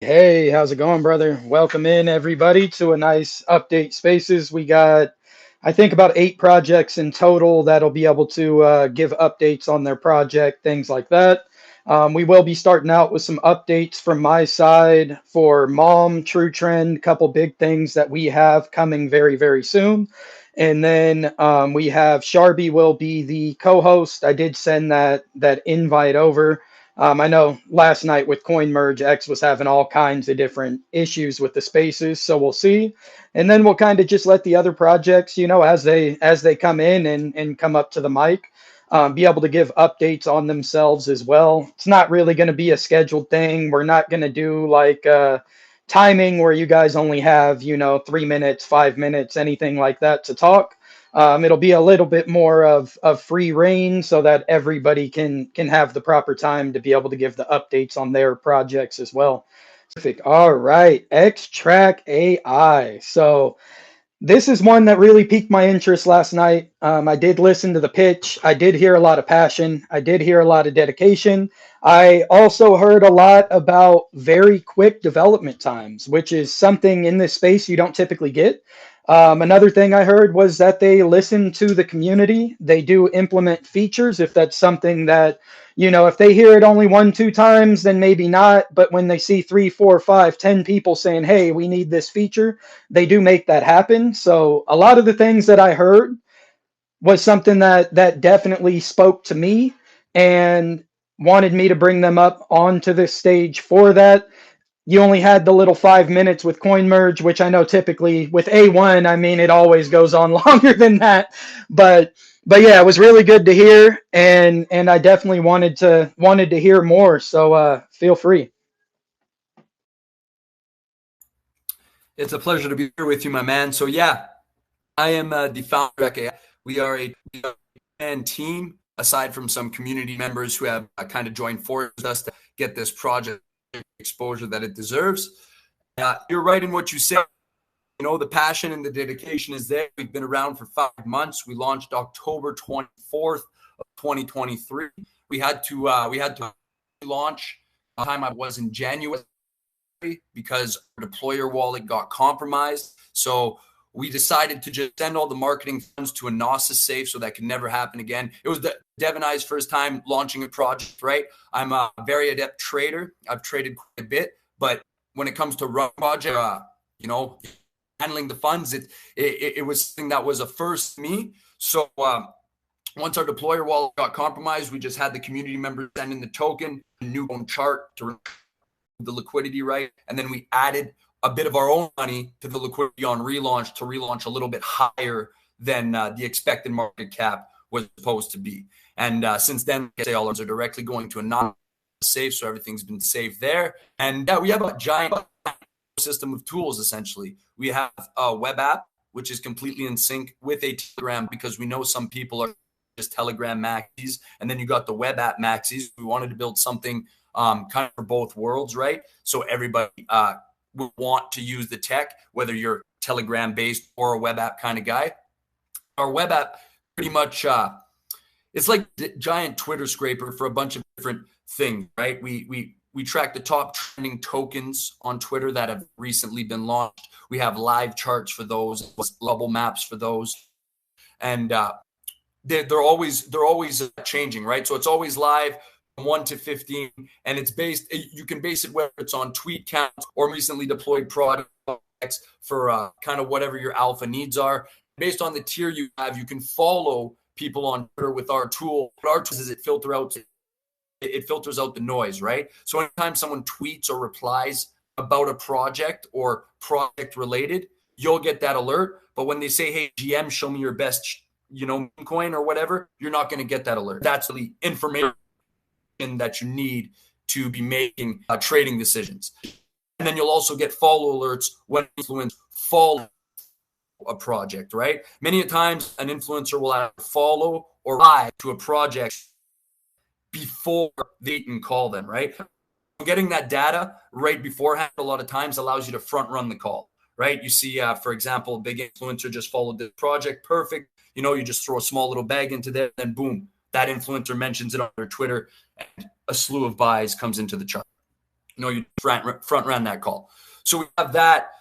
Hey, how's it going, brother? Welcome in, everybody, to a nice update spaces. We got, I think, about 8 projects in total that'll be able to give updates on their project, things like that. We will be starting out with some updates from my side for Mom, True Trend, couple big things that we have coming very, very soon. And then we have Sharby will be the co-host. I did send that invite over. I know last night with CoinMerge, X was having all kinds of different issues with the spaces, so we'll see. And then we'll kind of just let the other projects, as they come in and come up to the mic, be able to give updates on themselves as well. It's not really going to be a scheduled thing. We're not going to do like timing where you guys only have, 3 minutes, 5 minutes, anything like that to talk. It'll be a little bit more of free reign so that everybody can have the proper time to be able to give the updates on their projects as well. Perfect. All right, X-Track AI. So this is one that really piqued my interest last night. I did listen to the pitch. I did hear a lot of passion. I did hear a lot of dedication. I also heard a lot about very quick development times, which is something in this space you don't typically get. Another thing I heard was that they listen to the community. They do implement features if that's something that, if they hear it only 1, 2 times, then maybe not. But when they see 3, 4, 5, 10 people saying, hey, we need this feature, they do make that happen. So a lot of the things that I heard was something that definitely spoke to me and wanted me to bring them up onto this stage for that. You only had the little 5 minutes with CoinMerge, which I know typically with A1, I mean, it always goes on longer than that. But but yeah, it was really good to hear, and I definitely wanted to hear more. So feel free. It's a pleasure to be here with you, my man. So yeah, I am the founder of AI. We are a team, aside from some community members who have kind of joined forces with us to get this project exposure that it deserves. You're right in what you said. The passion and the dedication is there. We've been around for 5 months. We launched October 24th of 2023. We had to launch time I was in January because our deployer wallet got compromised. So we decided to just send all the marketing funds to a NASA safe so that could never happen again. It was Dev and I's first time launching a project, right? I'm a very adept trader. I've traded quite a bit, but when it comes to run project, handling the funds, it was something that was a first to me. So once our deployer wallet got compromised, we just had the community members send in the token, a new chart to the liquidity, right? And then we added a bit of our own money to the liquidity on relaunch to relaunch a little bit higher than the expected market cap was supposed to be. And since then, all are directly going to a non-safe, so everything's been safe there. And we have a giant system of tools, essentially. We have a web app, which is completely in sync with a Telegram, because we know some people are just Telegram maxis, and then you got the web app maxis. We wanted to build something kind of for both worlds, right? So everybody will want to use the tech, whether you're Telegram based or a web app kind of guy. Our web app pretty much it's like the giant Twitter scraper for a bunch of different things, right? We track the top trending tokens on Twitter that have recently been launched. We have live charts for those, bubble maps for those, and they're always changing, right? So it's always live from 1 to 15, and it's based. You can base it whether it's on tweet counts or recently deployed products for kind of whatever your alpha needs are. Based on the tier you have, you can follow people on Twitter with our tool. What our tool is, it filters out the noise, right? So anytime someone tweets or replies about a project or project related, you'll get that alert. But when they say, hey, GM, show me your best, coin or whatever, you're not going to get that alert. That's the information that you need to be making trading decisions. And then you'll also get follow alerts when influencers follow a project, right? Many a times an influencer will either follow or lie to a project before they can call them, right? Getting that data right beforehand a lot of times allows you to front run the call, right? You see, for example, a big influencer just followed the project, perfect. You just throw a small little bag into there, and boom, that influencer mentions it on their Twitter, and a slew of buys comes into the chart. No, you front run that call. So we have that.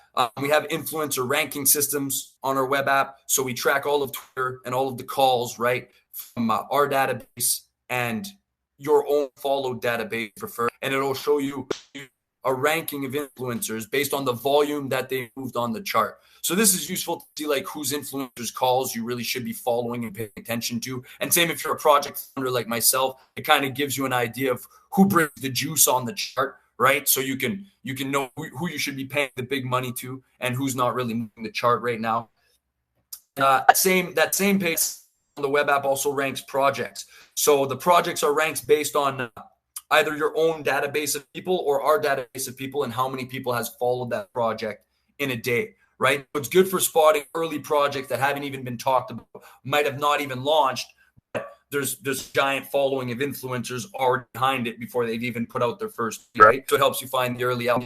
We have influencer ranking systems on our web app. So we track all of Twitter and all of the calls, right, from our database and your own followed database preferred. And it'll show you a ranking of influencers based on the volume that they moved on the chart. So this is useful to see like whose influencers calls you really should be following and paying attention to. And same if you're a project founder like myself, it kind of gives you an idea of who brings the juice on the chart, right? So you can know who you should be paying the big money to and who's not really moving the chart right now. That same page on the web app also ranks projects. So the projects are ranked based on either your own database of people or our database of people and how many people has followed that project in a day, right? So it's good for spotting early projects that haven't even been talked about, might have not even launched, but there's giant following of influencers already behind it before they've even put out their first, right? So it helps you find the early out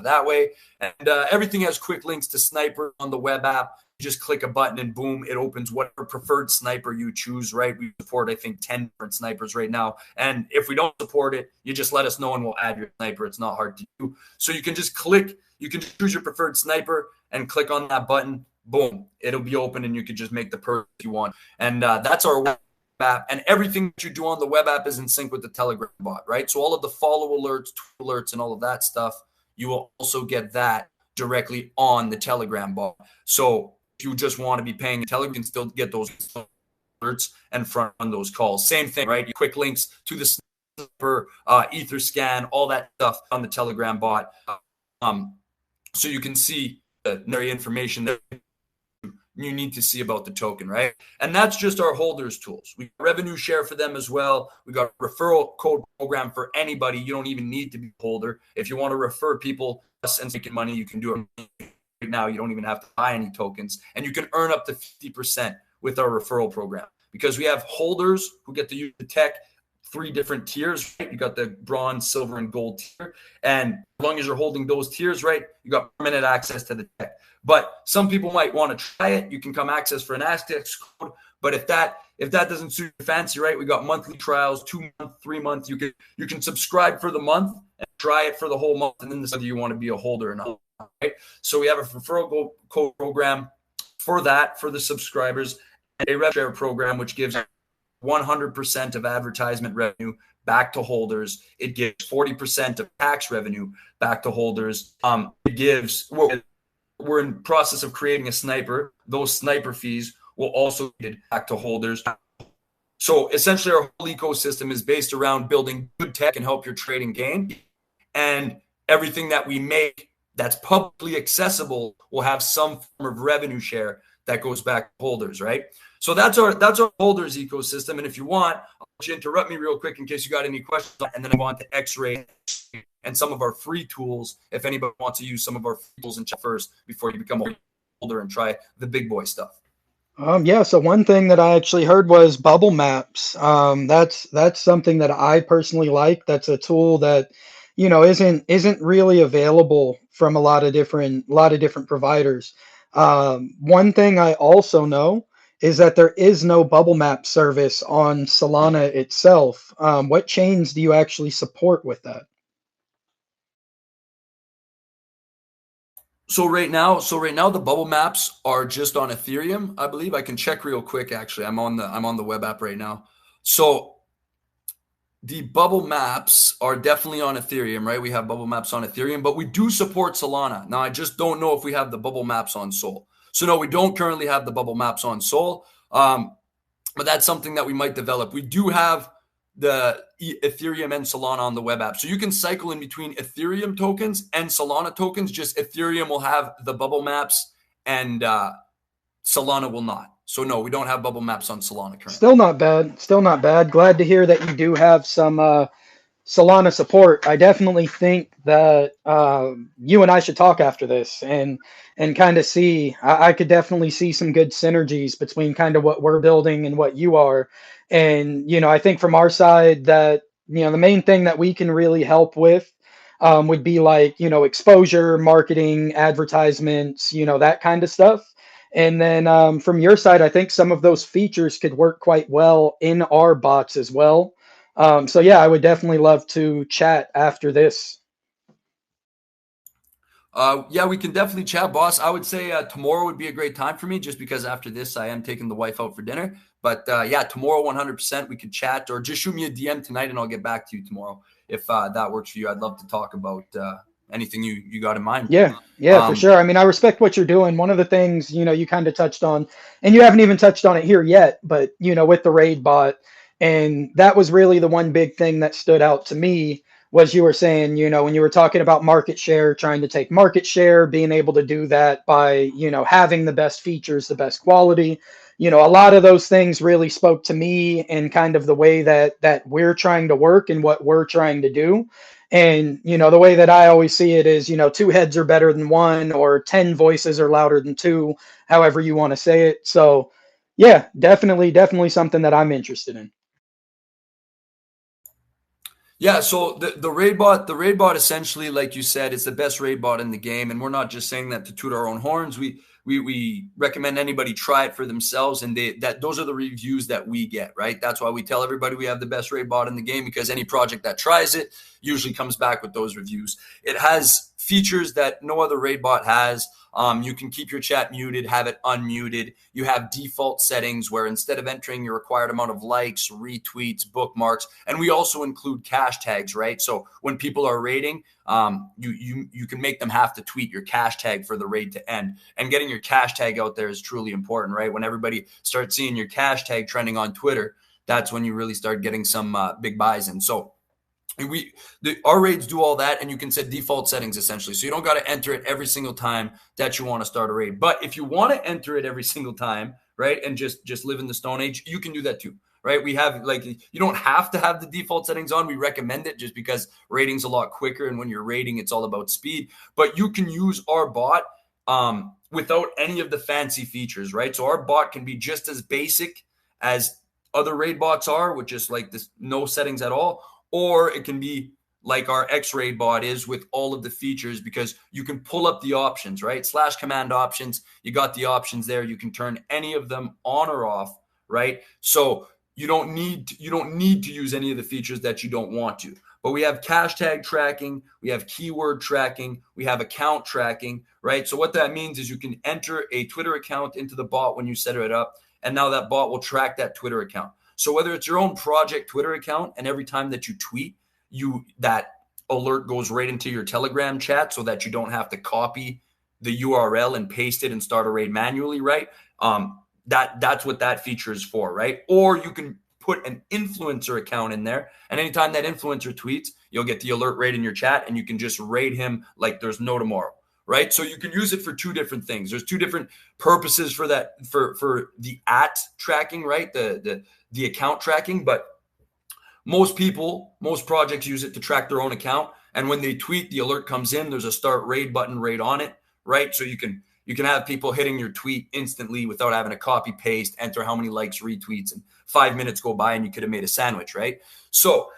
that way. And everything has quick links to Sniper on the web app. You just click a button and boom, it opens whatever preferred sniper you choose, right? We support, I think, 10 different snipers right now. And if we don't support it, you just let us know and we'll add your sniper. It's not hard to do. So you can just click, you can choose your preferred sniper and click on that button. Boom, it'll be open and you can just make the purchase you want. And that's our web app. And everything that you do on the web app is in sync with the Telegram bot, right? So all of the follow alerts, tweet alerts, and all of that stuff, you will also get that directly on the Telegram bot. So if you just want to be paying Telegram, you can still get those alerts and front run those calls. Same thing, right? Quick links to the Sniper, Etherscan, all that stuff on the Telegram bot. So you can see the information that you need to see about the token, right? And that's just our holders tools. We got revenue share for them as well. We got a referral code program for anybody. You don't even need to be a holder. If you want to refer people and making money, you can do it right now. You don't even have to buy any tokens. And you can earn up to 50% with our referral program because we have holders who get to use the tech, 3 different tiers, right? You got the bronze, silver, and gold tier. And as long as you're holding those tiers, right, you got permanent access to the tech. But some people might want to try it. You can come access for an access code. But if that doesn't suit your fancy, right, we got monthly trials, 2 month, 3 month. You can subscribe for the month and try it for the whole month, and then decide whether you want to be a holder or not. Right? So we have a referral code program for that for the subscribers, and a rev share program which gives 100% of advertisement revenue back to holders. It gives 40% of tax revenue back to holders. It gives. We're in process of creating a sniper. Those sniper fees will also get back to holders. So essentially our whole ecosystem is based around building good tech and help your trading gain. And everything that we make that's publicly accessible will have some form of revenue share that goes back to holders, right? So that's our holders ecosystem. And if you want, I'll let you interrupt me real quick in case you got any questions. And then I go on to X-Ray and some of our free tools if anybody wants to use some of our free tools and check first before you become a holder and try the big boy stuff. Yeah, so one thing that I actually heard was bubble maps. That's something that I personally like. That's a tool that, isn't really available from a lot of different providers. One thing I also know is that there is no bubble map service on Solana itself. What chains do you actually support with that? So right now the bubble maps are just on Ethereum, I believe. I can check real quick actually. I'm on the web app right now. So the bubble maps are definitely on Ethereum, right? We have bubble maps on Ethereum, but we do support Solana. Now I just don't know if we have the bubble maps on Sol. So no, we don't currently have the bubble maps on Sol. But that's something that we might develop. We do have the Ethereum and Solana on the web app. So you can cycle in between Ethereum tokens and Solana tokens. Just Ethereum will have the bubble maps and Solana will not. So no, we don't have bubble maps on Solana currently. Still not bad. Glad to hear that you do have some Solana support. I definitely think that you and I should talk after this and kind of see. I could definitely see some good synergies between kind of what we're building and what you are. And I think from our side that the main thing that we can really help with would be like exposure, marketing, advertisements, that kind of stuff. And then from your side, I think some of those features could work quite well in our bots as well. So yeah, I would definitely love to chat after this. Yeah, we can definitely chat, boss. I would say tomorrow would be a great time for me just because after this, I am taking the wife out for dinner. But yeah, tomorrow, 100%, we could chat or just shoot me a DM tonight and I'll get back to you tomorrow. If that works for you, I'd love to talk about anything you got in mind. Yeah, for Um, sure. I mean, I respect what you're doing. One of the things, you kind of touched on, and you haven't even touched on it here yet, but, with the raid bot, and that was really the one big thing that stood out to me was you were saying, when you were talking about market share, trying to take market share, being able to do that by, having the best features, the best quality. A lot of those things really spoke to me and kind of the way that we're trying to work and what we're trying to do. And, the way that I always see it is, two heads are better than one, or 10 voices are louder than two, however you want to say it. So, yeah, definitely something that I'm interested in. Yeah, so the raid bot essentially, like you said, is the best raid bot in the game, and we're not just saying that to toot our own horns. We recommend anybody try it for themselves, and those are the reviews that we get, right? That's why we tell everybody we have the best raid bot in the game, because any project that tries it usually comes back with those reviews. It has features that no other raid bot has. You can keep your chat muted, have it unmuted. You have default settings where instead of entering your required amount of likes, retweets, bookmarks, and we also include cash tags, right? So when people are raiding, you can make them have to tweet your cash tag for the raid to end. And getting your cash tag out there is truly important, right? When everybody starts seeing your cash tag trending on Twitter, that's when you really start getting some big buys in. So our raids do all that, and you can set default settings essentially. So you don't got to enter it every single time that you want to start a raid. But if you want to enter it every single time, right, and just live in the Stone Age, you can do that too, right? We have you don't have to have the default settings on. We recommend it just because raiding's a lot quicker, and when you're raiding, it's all about speed. But you can use our bot without any of the fancy features, right? So our bot can be just as basic as other raid bots are, with just like this no settings at all. Or it can be like our X-Raid bot is with all of the features, because you can pull up the options, right? / command options. You got the options there. You can turn any of them on or off, right? So you don't need to use any of the features that you don't want to. But we have cash tag tracking, we have keyword tracking, we have account tracking, right? So what that means is you can enter a Twitter account into the bot when you set it up, and now that bot will track that Twitter account. So whether it's your own project Twitter account, and every time that you tweet, that alert goes right into your Telegram chat, so that you don't have to copy the URL and paste it and start a raid manually, right? That's what that feature is for, right? Or you can put an influencer account in there, and anytime that influencer tweets, you'll get the alert right in your chat, and you can just raid him like there's no tomorrow. Right. So you can use it for two different things. There's two different purposes for that, for the @ tracking, right? The account tracking. But most projects use it to track their own account. And when they tweet, the alert comes in, there's a start raid button right on it. Right. So you can have people hitting your tweet instantly without having to copy paste, enter how many likes, retweets, and 5 minutes go by and you could have made a sandwich. Right. So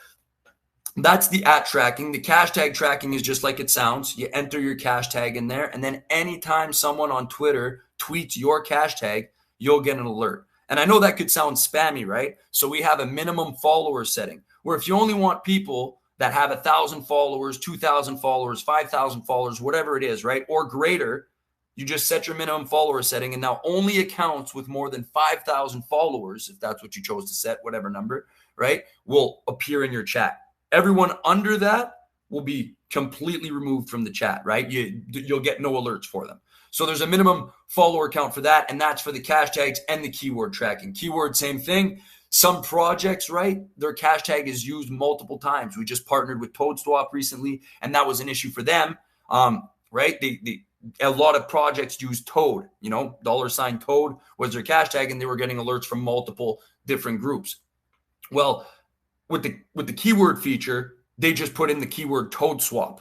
that's the @ tracking. The cash tag tracking is just like it sounds. You enter your cash tag in there, and then anytime someone on Twitter tweets your cash tag, you'll get an alert. And I know that could sound spammy, right? So we have a minimum follower setting, where if you only want people that have 1,000 followers, 2,000 followers, 5,000 followers, whatever it is, right, or greater, you just set your minimum follower setting, and now only accounts with more than 5,000 followers, if that's what you chose to set, whatever number, right, will appear in your chat. Everyone under that will be completely removed from the chat, right? You'll get no alerts for them. So there's a minimum follower count for that, and that's for the cash tags and the keyword tracking. Keyword, same thing. Some projects, right, their cash tag is used multiple times. We just partnered with ToadSwap recently, and that was an issue for them, right? A lot of projects use Toad, $Toad was their cash tag, and they were getting alerts from multiple different groups. Well, with the keyword feature, they just put in the keyword ToadSwap,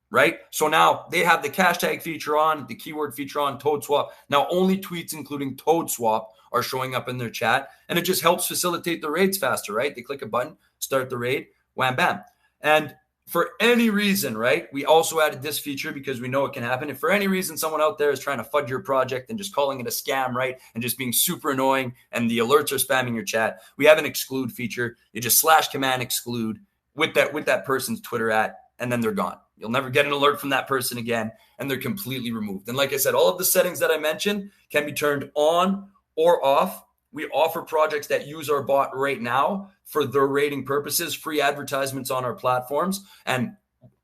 right? So now they have the cash tag feature on, the keyword feature on, ToadSwap. Now only tweets including ToadSwap are showing up in their chat, and it just helps facilitate the raids faster, right? They click a button, start the raid, wham, bam. And for any reason, right, we also added this feature because we know it can happen. If for any reason someone out there is trying to fudge your project and just calling it a scam, right, and just being super annoying, and the alerts are spamming your chat, we have an exclude feature. You just / command exclude with that person's Twitter @ and then they're gone, You'll never get an alert from that person again, and they're completely removed. And like I said, all of the settings that I mentioned can be turned on or off. We offer projects that use our bot right now for their rating purposes, free advertisements on our platforms. And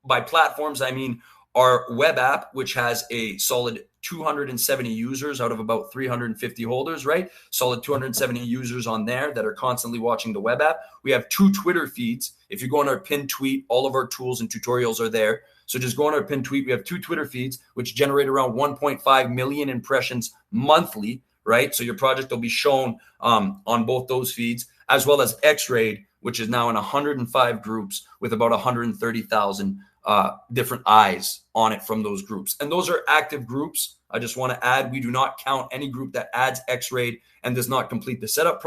by platforms, I mean our web app, which has a solid 270 users out of about 350 holders, right? Solid 270 users on there that are constantly watching the web app. We have 2 Twitter feeds. If you go on our pinned tweet, all of our tools and tutorials are there. So just go on our pinned tweet. We have 2 Twitter feeds, which generate around 1.5 million impressions monthly, right? So your project will be shown on both those feeds, as well as X-Raid, which is now in 105 groups with about 130,000 different eyes on it from those groups. And those are active groups. I just want to add, we do not count any group that adds X-Raid and does not complete the setup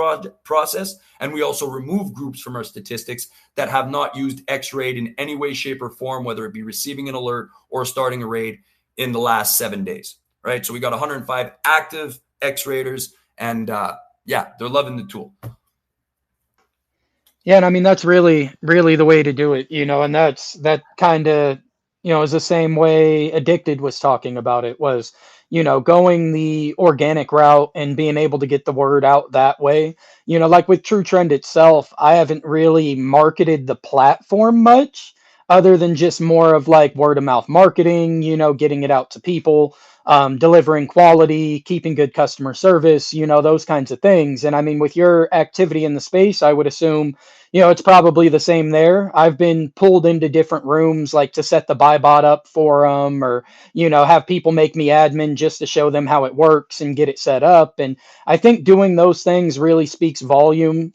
process. And we also remove groups from our statistics that have not used X-Raid in any way, shape, or form, whether it be receiving an alert or starting a raid in the last 7 days, right? So we got 105 active X-Raiders, and yeah, they're loving the tool. Yeah, and I mean that's really, really the way to do it, and that kind of, is the same way Addicted was talking about it was, going the organic route and being able to get the word out that way. Like with True Trend itself, I haven't really marketed the platform much other than just more of like word of mouth marketing, getting it out to people, delivering quality, keeping good customer service, those kinds of things. And I mean, with your activity in the space, I would assume it's probably the same there. I've been pulled into different rooms like to set the buy bot up for them or, have people make me admin just to show them how it works and get it set up. And I think doing those things really speaks volume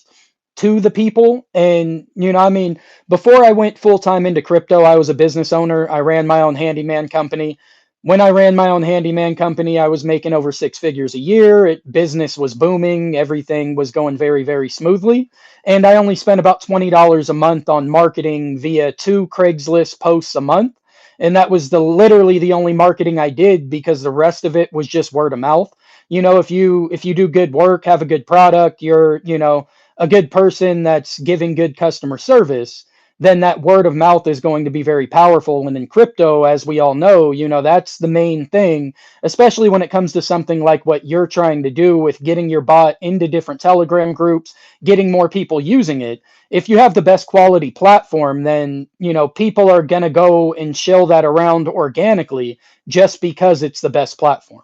to the people. And, I mean, before I went full time into crypto, I was a business owner. I ran my own handyman company. When I ran my own handyman company, I was making over 6 figures a year. Business was booming. Everything was going very, very smoothly. And I only spent about $20 a month on marketing via 2 Craigslist posts a month. And that was literally the only marketing I did because the rest of it was just word of mouth. If you do good work, have a good product, you're, a good person that's giving good customer service, then that word of mouth is going to be very powerful. And in crypto, as we all know, that's the main thing, especially when it comes to something like what you're trying to do with getting your bot into different Telegram groups, getting more people using it. If you have the best quality platform, then, people are going to go and shill that around organically just because it's the best platform.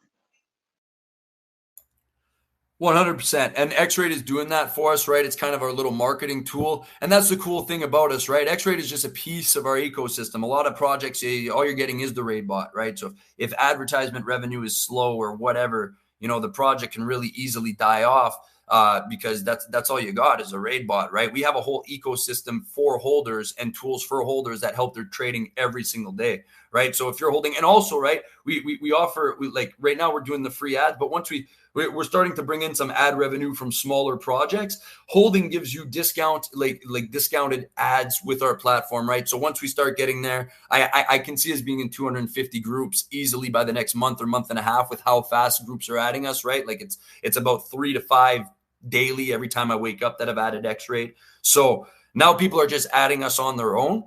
100%. And X-Raid is doing that for us, right? It's kind of our little marketing tool. And that's the cool thing about us, right? X-Raid is just a piece of our ecosystem. A lot of projects, all you're getting is the raid bot, right? So if advertisement revenue is slow or whatever, the project can really easily die off because that's all you got is a raid bot, right? We have a whole ecosystem for holders and tools for holders that help their trading every single day, right? So if you're holding, and also, right, we offer, like right now we're doing the free ads, but once we're starting to bring in some ad revenue from smaller projects. Holding gives you discounted ads with our platform, right? So once we start getting there, I can see us being in 250 groups easily by the next month or month and a half with how fast groups are adding us, right? Like it's about 3 to 5 daily every time I wake up that I've added X-Raid. So now people are just adding us on their own.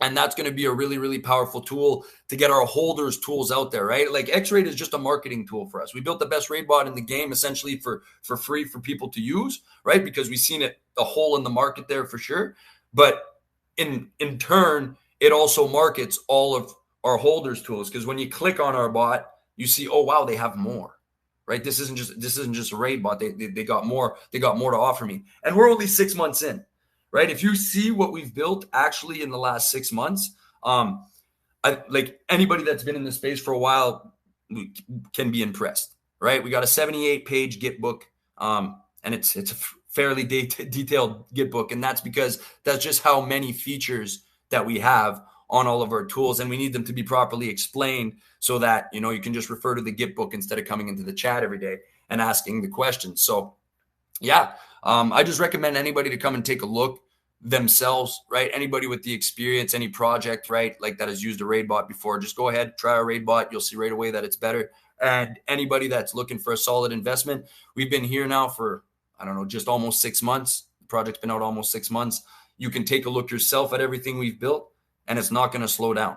And that's going to be a really, really powerful tool to get our holders tools out there, right? Like X-Raid is just a marketing tool for us. We built the best raid bot in the game essentially for free for people to use, right? Because we've seen it a hole in the market there for sure. But in turn, it also markets all of our holders tools. Because when you click on our bot, you see, oh wow, they have more, right? This isn't just a raid bot. They got more. They got more to offer me. And we're only 6 months in. Right. If you see what we've built actually in the last 6 months, like anybody that's been in this space for a while can be impressed. Right. We got a 78-page Git book and it's a fairly detailed Git book. And that's because that's just how many features that we have on all of our tools. And we need them to be properly explained so that, you can just refer to the Git book instead of coming into the chat every day and asking the questions. So, yeah, I just recommend anybody to come and take a look themselves, right? Anybody with the experience, any project, right, like that has used a raid bot before, just go ahead, try a raid bot. You'll see right away that it's better. And anybody that's looking for a solid investment, we've been here now for, I don't know, just almost 6 months. The project's been out almost 6 months. You can take a look yourself at everything we've built, and it's not going to slow down,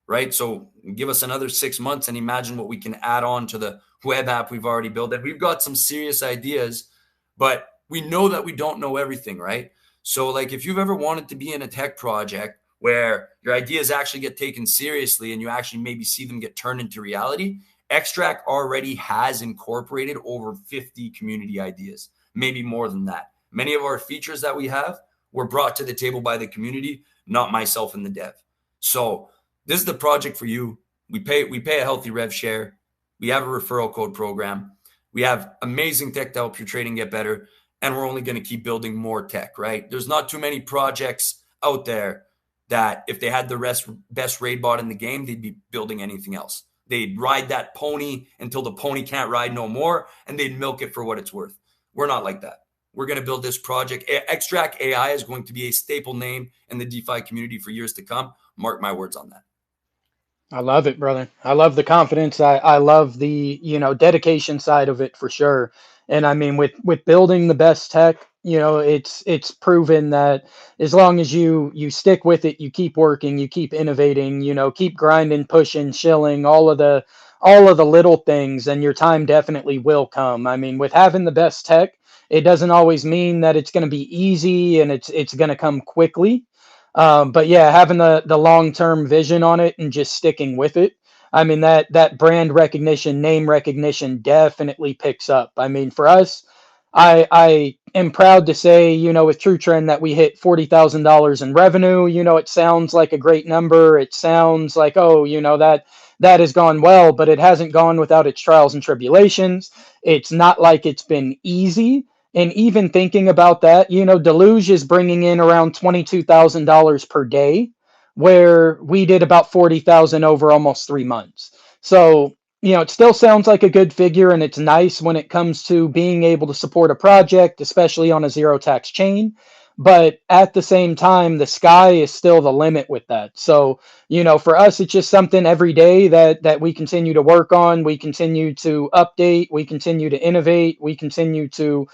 right? So give us another 6 months and imagine what we can add on to the web app we've already built. And we've got some serious ideas, but we know that we don't know everything, right? So like if you've ever wanted to be in a tech project where your ideas actually get taken seriously and you actually maybe see them get turned into reality, Extract already has incorporated over 50 community ideas, maybe more than that. Many of our features that we have were brought to the table by the community, not myself and the dev. So this is the project for you. We pay a healthy rev share. We have a referral code program. We have amazing tech to help your trading get better. And we're only going to keep building more tech, right? There's not too many projects out there that if they had the best raid bot in the game, they'd be building anything else. They'd ride that pony until the pony can't ride no more, and they'd milk it for what it's worth. We're not like that. We're going to build this project. Extract AI is going to be a staple name in the DeFi community for years to come. Mark my words on that. I love it, brother. I love the confidence. I love the, dedication side of it for sure. And I mean, with building the best tech, it's proven that as long as you stick with it, you keep working, you keep innovating, keep grinding, pushing, shilling, all of the little things, and your time definitely will come. I mean, with having the best tech, it doesn't always mean that it's going to be easy and it's going to come quickly. But yeah, having the long term vision on it and just sticking with it. I mean that brand recognition, name recognition definitely picks up. I mean, for us, I am proud to say, with True Trend that we hit $40,000 in revenue. It sounds like a great number. It sounds like, oh, that has gone well, but it hasn't gone without its trials and tribulations. It's not like it's been easy. And even thinking about that, Deluge is bringing in around $22,000 per day, where we did about 40,000 over almost 3 months. So, it still sounds like a good figure, and it's nice when it comes to being able to support a project, especially on a zero tax chain. But at the same time, the sky is still the limit with that. So, for us, it's just something every day that we continue to work on. We continue to update. We continue to innovate. We continue to,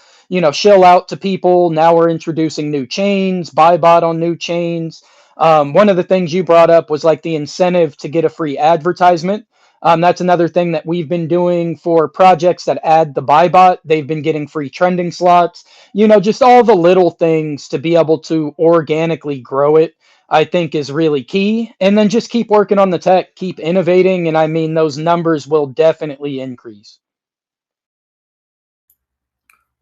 shill out to people. Now we're introducing new chains, buy bot on new chains. One of the things you brought up was like the incentive to get a free advertisement. That's another thing that we've been doing for projects that add the buy bot. They've been getting free trending slots, just all the little things to be able to organically grow it, I think is really key. And then just keep working on the tech, keep innovating. And I mean, those numbers will definitely increase.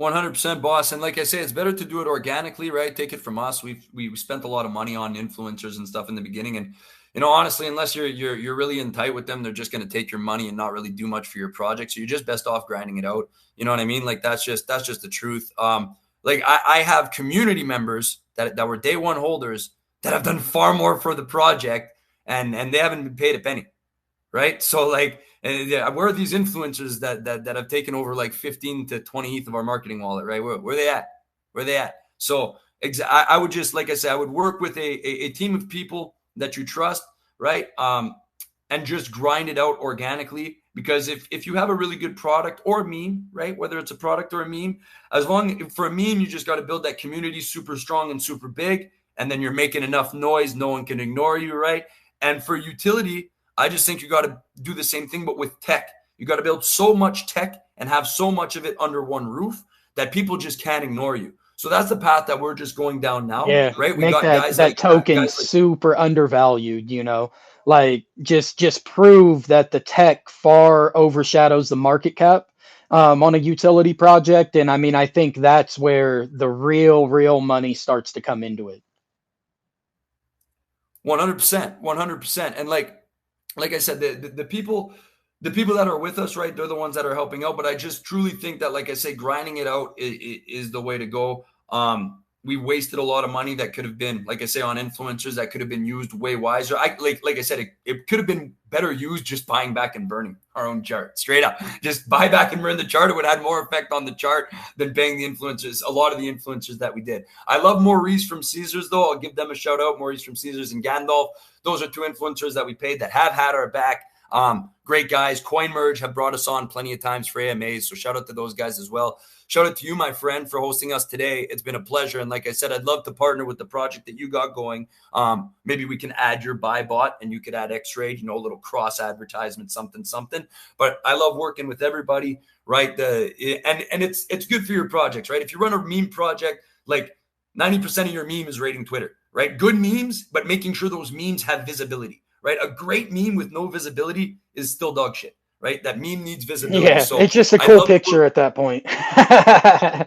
100%, boss. And like I say, it's better to do it organically, right? Take it from us. We spent a lot of money on influencers and stuff in the beginning, and honestly, unless you're really in tight with them, they're just going to take your money and not really do much for your project. So you're just best off grinding it out. You know what I mean? Like that's just the truth. Like I have community members that were day one holders that have done far more for the project, and they haven't been paid a penny, right? So like, where are these influencers that have taken over like 15 to 20 ETH of our marketing wallet, right? Where they at? Where they at? So I would just, like I said, I would work with a team of people that you trust, right? And just grind it out organically. Because if you have a really good product or a meme, right? Whether it's a product or a meme, for a meme, you just got to build that community super strong and super big. And then you're making enough noise, no one can ignore you, right? And for utility, I just think you got to do the same thing, but with tech. You got to build so much tech and have so much of it under one roof that people just can't ignore you. So that's the path that we're just going down now, Yeah, right? We make got that guys that like token guys like super undervalued, like just prove that the tech far overshadows the market cap on a utility project. And I mean, I think that's where the real money starts to come into it. 100%, 100%. And like I said, the people that are with us, right? They're the ones that are helping out. But I just truly think that, like I say, grinding it out is the way to go. We wasted a lot of money that could have been, like I say, on influencers that could have been used way wiser. Like I said, it could have been better used just buying back and burning our own chart. Straight up. Just buy back and burn the chart. It would have had more effect on the chart than paying the influencers, a lot of the influencers that we did. I love Maurice from Caesars, though. I'll give them a shout out. Maurice from Caesars and Gandalf. Those are two influencers that we paid that have had our back. Great guys. CoinMerge have brought us on plenty of times for AMAs, so shout out to those guys as well. Shout out to you, my friend, for hosting us today. It's been a pleasure. And like I said, I'd love to partner with the project that you got going. Maybe we can add your buy bot and you could add X-Trade, a little cross advertisement, something. But I love working with everybody, right? And it's good for your projects, right? If you run a meme project, like 90% of your meme is rating Twitter, right? Good memes, but making sure those memes have visibility, right? A great meme with no visibility is still dog shit. Right, that meme needs visibility. Yeah, so it's just a cool picture at that point. Yeah,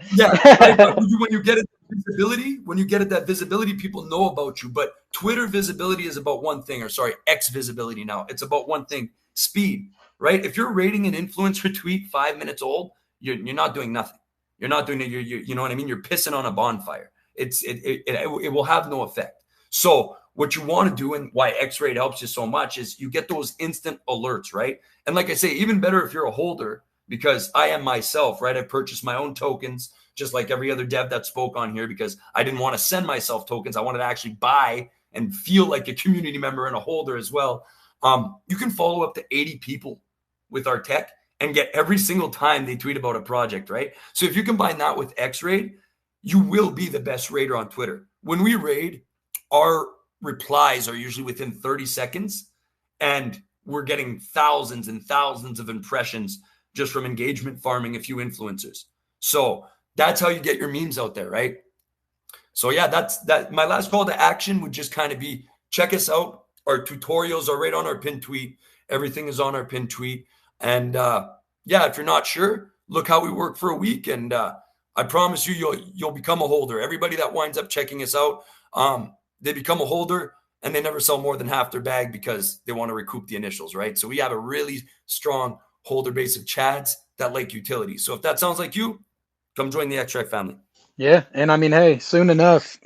right? But when you get it that visibility, people know about you. But Twitter visibility is about one thing, X visibility now. It's about one thing: speed. Right? If you're rating an influencer tweet 5 minutes old, you're not doing nothing. You're not doing it. You know what I mean? You're pissing on a bonfire. It will have no effect. So what you want to do and why X-Rate helps you so much is you get those instant alerts, right? And like I say, even better if you're a holder, because I am myself, right? I purchased my own tokens, just like every other dev that spoke on here, because I didn't want to send myself tokens. I wanted to actually buy and feel like a community member and a holder as well. You can follow up to 80 people with our tech and get every single time they tweet about a project, right? So if you combine that with X-Rate, you will be the best raider on Twitter. When we raid, our replies are usually within 30 seconds, and we're getting thousands and thousands of impressions just from engagement farming a few influencers. So that's how you get your memes out there, right? So yeah, that's that. My last call to action would just kind of be, check us out. Our tutorials are right on our pinned tweet. Everything is on our pinned tweet. And yeah, if you're not sure, look how we work for a week, and I promise you, you'll become a holder. Everybody that winds up checking us out, they become a holder and they never sell more than half their bag because they want to recoup the initials, right? So we have a really strong holder base of Chads that like utility. So if that sounds like you, come join the X-Track family. Yeah, and I mean, hey, soon enough,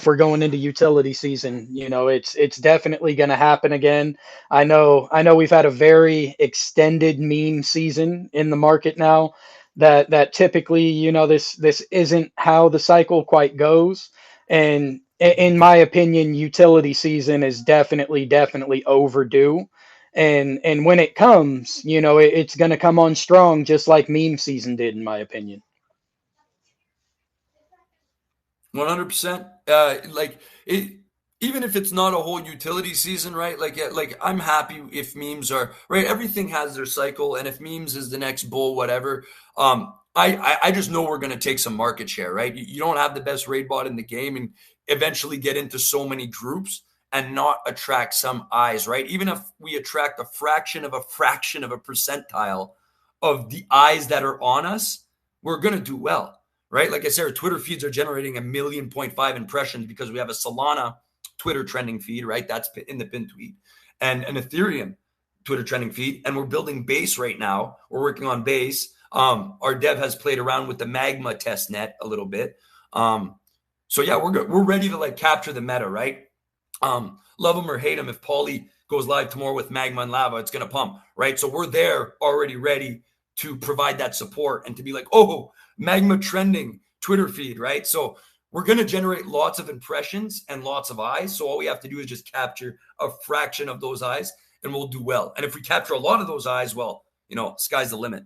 we're going into utility season. It's definitely going to happen again. I know we've had a very extended meme season in the market now. That typically, this isn't how the cycle quite goes. And in my opinion, utility season is definitely overdue. And when it comes, it's going to come on strong, just like meme season did, in my opinion. 100%. Even if it's not a whole utility season, right? Like I'm happy if memes are right. Everything has their cycle, and if memes is the next bull, whatever. I just know we're going to take some market share, right? You don't have the best raid bot in the game, and eventually get into so many groups and not attract some eyes, right? Even if we attract a fraction of a percentile of the eyes that are on us, we're going to do well. Right? Like I said, our Twitter feeds are generating 1.5 million impressions because we have a Solana Twitter trending feed, right? That's in the pin tweet, and an Ethereum Twitter trending feed. And we're building Base right now. We're working on Base. Our dev has played around with the Magma test net a little bit. So yeah, we're ready to like capture the meta, right? Love them or hate them. If Paulie goes live tomorrow with Magma and Lava, it's going to pump, right? So we're there already ready to provide that support and to be like, oh, Magma trending Twitter feed, right? So we're going to generate lots of impressions and lots of eyes. So all we have to do is just capture a fraction of those eyes and we'll do well. And if we capture a lot of those eyes, well, sky's the limit.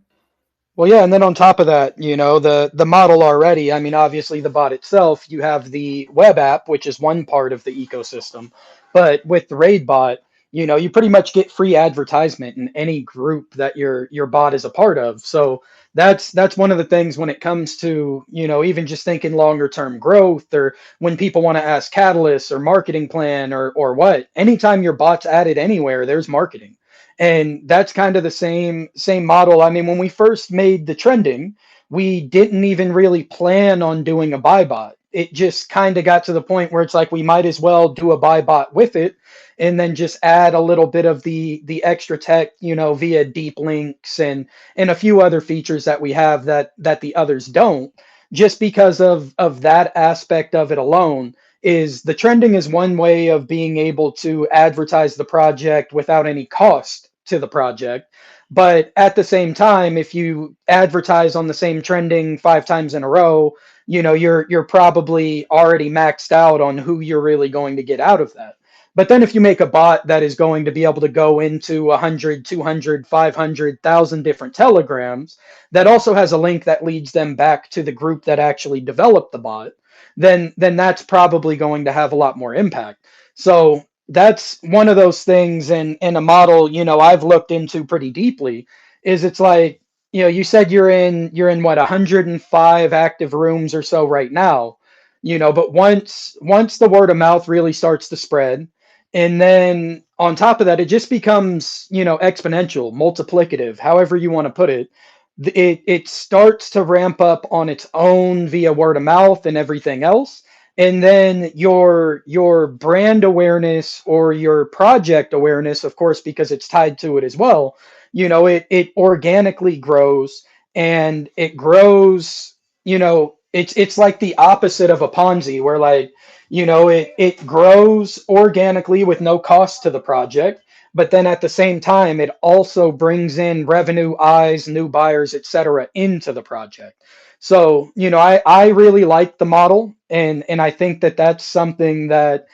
Well, yeah, and then on top of that, the model already, I mean, obviously the bot itself, you have the web app, which is one part of the ecosystem. But with the raid bot, you pretty much get free advertisement in any group that your bot is a part of. So that's one of the things when it comes to, even just thinking longer term growth, or when people want to ask catalysts or marketing plan or what, anytime your bot's added anywhere, there's marketing. And that's kind of the same model. I mean, when we first made the trending, we didn't even really plan on doing a buy bot. It just kind of got to the point where it's like we might as well do a buy bot with it, and then just add a little bit of the extra tech, via deep links and a few other features that we have that the others don't. Just because of that aspect of it alone, is the trending is one way of being able to advertise the project without any cost to the project. But at the same time, if you advertise on the same trending 5 times in a row, you're probably already maxed out on who you're really going to get out of that. But then if you make a bot that is going to be able to go into 100, 200, 500,000 different telegrams, that also has a link that leads them back to the group that actually developed the bot, then that's probably going to have a lot more impact. So that's one of those things in a model, I've looked into pretty deeply, is it's like, you said you're in what, 105 active rooms or so right now, but once the word of mouth really starts to spread, and then on top of that, it just becomes, exponential, multiplicative, however you want to put it. It starts to ramp up on its own via word of mouth and everything else. And then your brand awareness or your project awareness, of course, because it's tied to it as well, it organically grows, and it grows, it's like the opposite of a Ponzi, where like, it grows organically with no cost to the project, but then at the same time, it also brings in revenue, eyes, new buyers, etc., into the project. So, I really like the model, and I think that that's something that,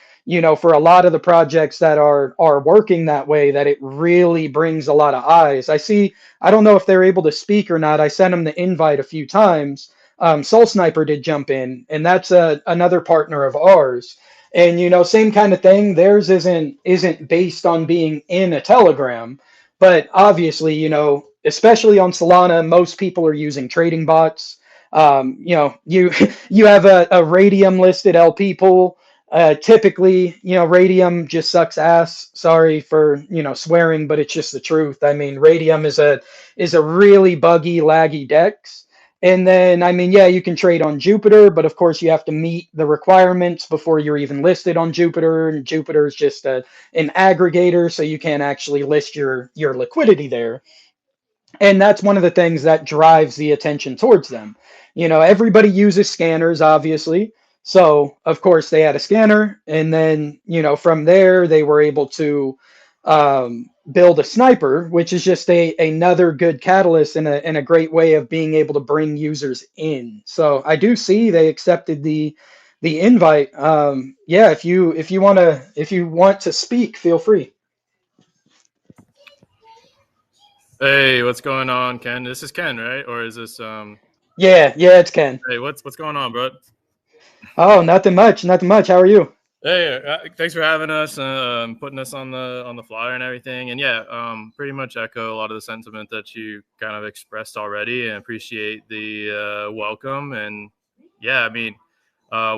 for a lot of the projects that are working that way, that it really brings a lot of eyes. I don't know if they're able to speak or not. I sent them the invite a few times. Soul Sniper did jump in, and that's another partner of ours. And same kind of thing. Theirs isn't based on being in a Telegram, but obviously, especially on Solana, most people are using trading bots. You you have a Radium listed LP pool. Typically, Radium just sucks ass. Sorry for swearing, but it's just the truth. I mean, Radium is a really buggy, laggy DEX. And then, I mean, yeah, you can trade on Jupiter, but of course, you have to meet the requirements before you're even listed on Jupiter. And Jupiter is just an aggregator, so you can't actually list your liquidity there. And that's one of the things that drives the attention towards them. Everybody uses scanners, obviously. So, of course, they had a scanner. And then, from there, they were able to build a sniper, which is just another good catalyst and a great way of being able to bring users in. So I do see they accepted the invite. Yeah, if you want to speak, feel free. Hey, what's going on, Ken? This is Ken, right? Or is this Yeah, it's Ken. Hey, what's going on, bro? Oh, nothing much, nothing much. How are you? Hey, thanks for having us, putting us on the flyer and everything. And yeah, pretty much echo a lot of the sentiment that you kind of expressed already, and appreciate the welcome. And yeah, I mean,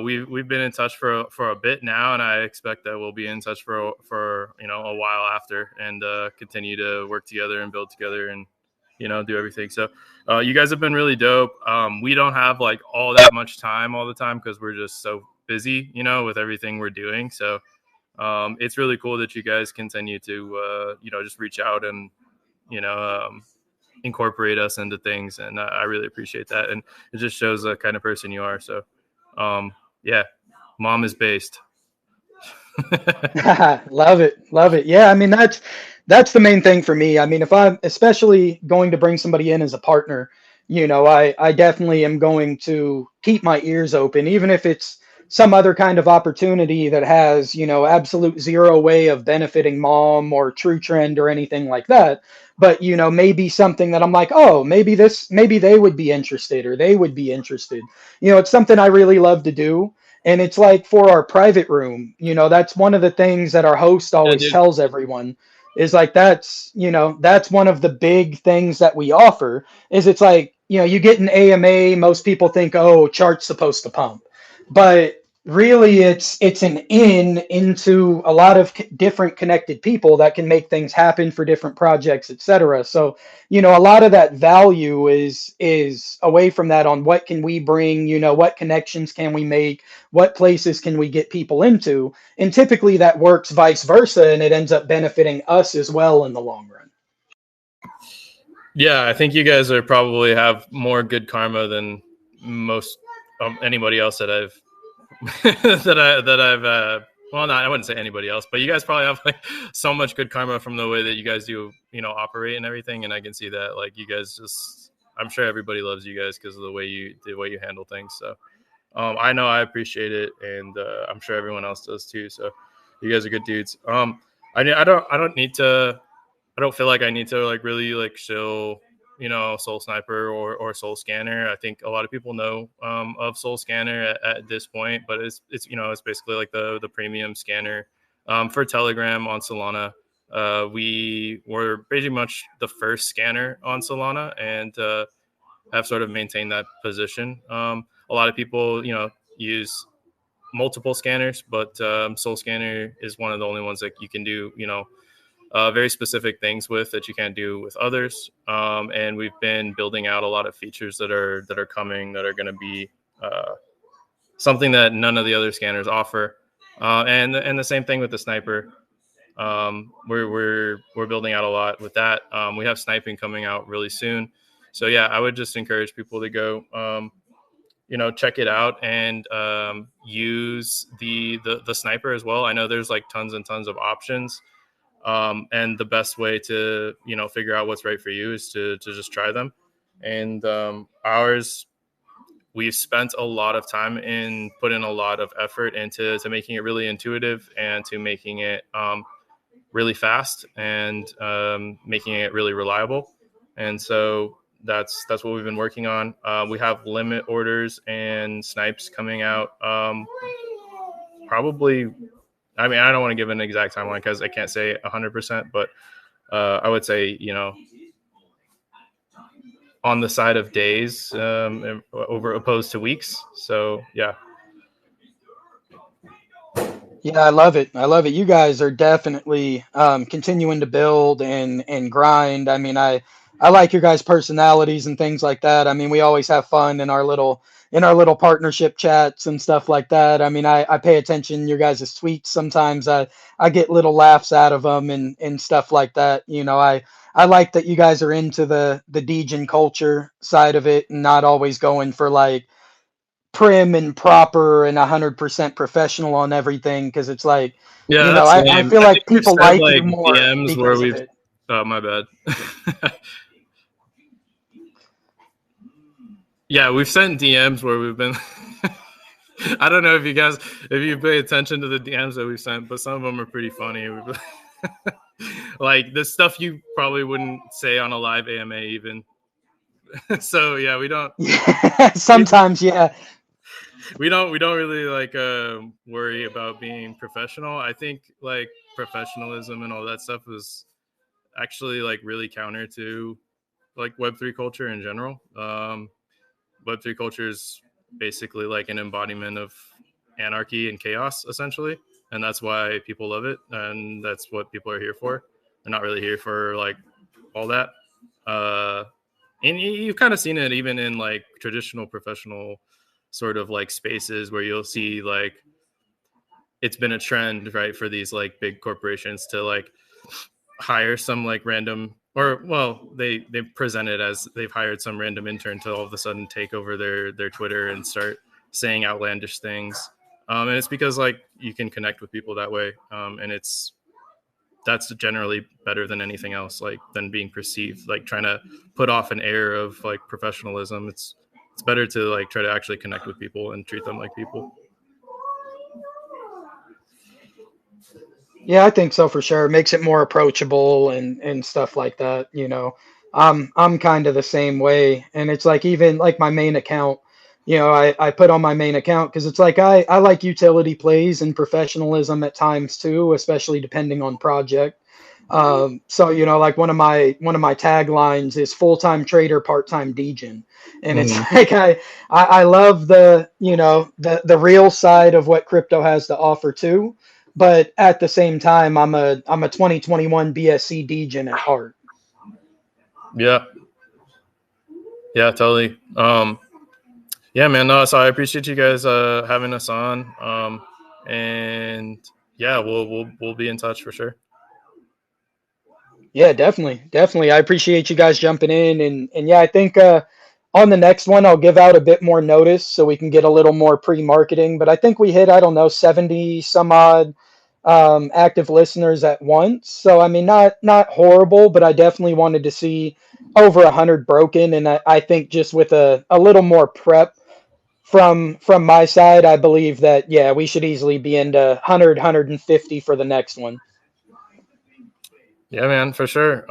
we've been in touch for a bit now, and I expect that we'll be in touch for a while after, and continue to work together and build together, and do everything. So you guys have been really dope. We don't have like all that much time all the time because we're just so busy, with everything we're doing. So it's really cool that you guys continue to, just reach out and, you know, um, incorporate us into things. And I really appreciate that. And it just shows the kind of person you are. So yeah, mom is based. Love it, love it. Yeah, I mean that's the main thing for me. I mean, if I'm especially going to bring somebody in as a partner, I definitely am going to keep my ears open, even if it's some other kind of opportunity that has, absolute zero way of benefiting mom or True Trend or anything like that. But maybe something that I'm like, oh, maybe they would be interested, or they would be interested. It's something I really love to do. And it's like for our private room, that's one of the things that our host Yeah, always dude. tells everyone, is like that's one of the big things that we offer, is it's like, you get an AMA, most people think, oh, chart's supposed to pump. But really it's an into a lot of different connected people that can make things happen for different projects, etc. So, a lot of that value is away from that, on what can we bring, what connections can we make, what places can we get people into, and typically that works vice versa, and it ends up benefiting us as well in the long run. Yeah, I think you guys are probably have more good karma than most anybody else that I've well, not I wouldn't say anybody else, but you guys probably have like so much good karma from the way that you guys do, operate and everything. And I can see that, like, you guys just, I'm sure everybody loves you guys because of the way you handle things. So I know I appreciate it, and I'm sure everyone else does too. So You guys are good dudes. I don't feel like I need to like really like show, Soul Sniper or Soul Scanner. I think a lot of people know of Soul Scanner at this point, but it's it's basically like the premium scanner for Telegram on Solana. We were pretty much the first scanner on Solana, and have sort of maintained that position. A lot of people, use multiple scanners, but Soul Scanner is one of the only ones that you can do, very specific things with that you can't do with others. And we've been building out a lot of features that are coming that are going to be something that none of the other scanners offer. And the same thing with the Sniper. We're building out a lot with that. We have sniping coming out really soon. So yeah, I would just encourage people to go, check it out and use the Sniper as well. I know there's like tons and tons of options. And the best way to, figure out what's right for you is to just try them. And ours, we've spent a lot of time and put in a lot of effort into making it really intuitive and to making it really fast and making it really reliable. And so that's what we've been working on. We have limit orders and snipes coming out probably. I mean, I don't want to give an exact timeline because I can't say 100%, but I would say, on the side of days over opposed to weeks. So, yeah. Yeah, I love it. I love it. You guys are definitely continuing to build and grind. I mean, I like your guys' personalities and things like that. I mean, we always have fun in our little partnership chats and stuff like that. I mean, I pay attention to your guys' tweets sometimes. I get little laughs out of them and stuff like that. I like that you guys are into the Degen culture side of it and not always going for like prim and proper and 100% professional on everything, because it's like, Yeah, I feel like people like you more DMs where because of we've it. oh, my bad. Yeah, we've sent DMs where we've been I don't know if you pay attention to the DMs that we've sent, but some of them are pretty funny. Like the stuff you probably wouldn't say on a live AMA even. So yeah, we don't Sometimes, yeah. we don't really like worry about being professional. I think like professionalism and all that stuff is actually like really counter to like Web3 culture in general. Web3 culture is basically like an embodiment of anarchy and chaos, essentially. And that's why people love it. And that's what people are here for. They're not really here for like all that. And you've kind of seen it even in like traditional professional sort of like spaces where you'll see like it's been a trend, right, for these like big corporations to like hire some like random, or well, they present it as they've hired some random intern to all of a sudden take over their Twitter and start saying outlandish things. And it's because like you can connect with people that way. And that's generally better than anything else, like than being perceived, like trying to put off an air of like professionalism. It's better to like try to actually connect with people and treat them like people. Yeah, I think so for sure. It makes it more approachable and stuff like that. I'm kind of the same way, and it's like even like my main account. I put on my main account because it's like I like utility plays and professionalism at times too, especially depending on project. So like one of my taglines is full-time trader, part-time degen, and it's like I love the real side of what crypto has to offer too. But at the same time, I'm a 2021 BSC degen at heart. Yeah, totally. Yeah, man. No, so I appreciate you guys having us on. And yeah, we'll be in touch for sure. Yeah, definitely. I appreciate you guys jumping in, and yeah, I think on the next one I'll give out a bit more notice so we can get a little more pre-marketing. But I think we hit, I don't know, 70 some odd active listeners at once. So I mean, not horrible, but I definitely wanted to see over 100 broken, and I think just with a little more prep from my side, I believe that, yeah, we should easily be into 100, 150 for the next one. Yeah, man, for sure.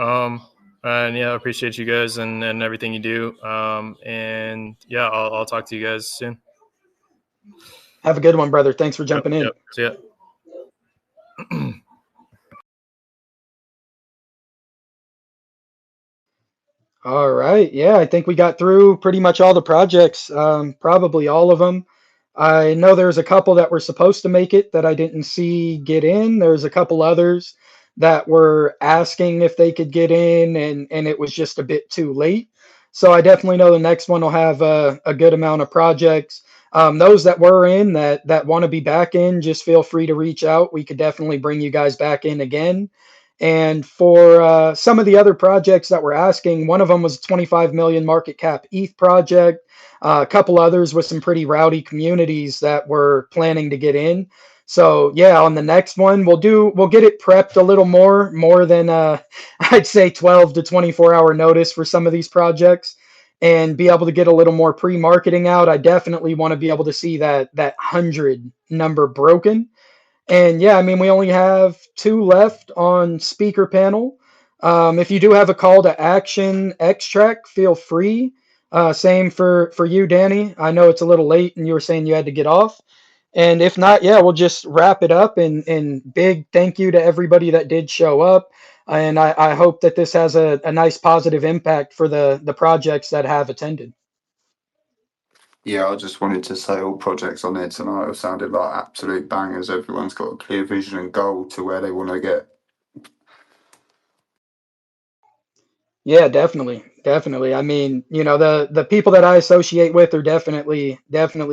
And yeah, I appreciate you guys and everything you do. And yeah, I'll talk to you guys soon. Have a good one, brother. Thanks for jumping in. Yep. See ya. All right. Yeah, I think we got through pretty much all the projects, probably all of them. I know there's a couple that were supposed to make it that I didn't see get in. There's a couple others that were asking if they could get in, and it was just a bit too late. So I definitely know the next one will have a good amount of projects. Those that were in that want to be back in, just feel free to reach out. We could definitely bring you guys back in again. And for some of the other projects that we're asking, one of them was a 25 million market cap ETH project. A couple others with some pretty rowdy communities that we're planning to get in. So yeah, on the next one, we'll get it prepped a little more than I'd say 12 to 24-hour notice for some of these projects, and be able to get a little more pre-marketing out. I definitely want to be able to see that 100 number broken. And yeah, I mean, we only have 2 left on speaker panel. If you do have a call to action extract, feel free. Same for you, Danny. I know it's a little late and you were saying you had to get off. And if not, yeah, we'll just wrap it up. And big thank you to everybody that did show up. And I hope that this has a nice positive impact for the projects that have attended. Yeah, I just wanted to say all projects on there tonight have sounded like absolute bangers. Everyone's got a clear vision and goal to where they want to get. Yeah, definitely. I mean, the people that I associate with are definitely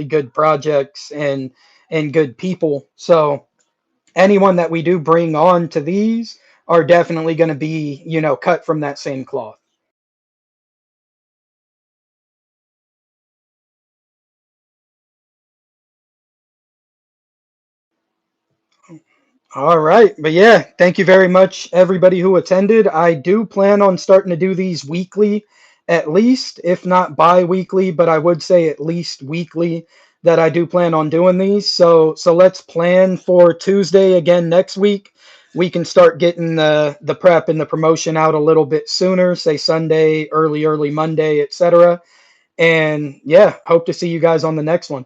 good projects and good people. So anyone that we do bring on to these are definitely going to be, cut from that same cloth. All right. But yeah, thank you very much, everybody who attended. I do plan on starting to do these weekly, at least, if not bi-weekly, but I would say at least weekly that I do plan on doing these. So let's plan for Tuesday again next week. We can start getting the prep and the promotion out a little bit sooner, say Sunday, early Monday, etc. And yeah, hope to see you guys on the next one.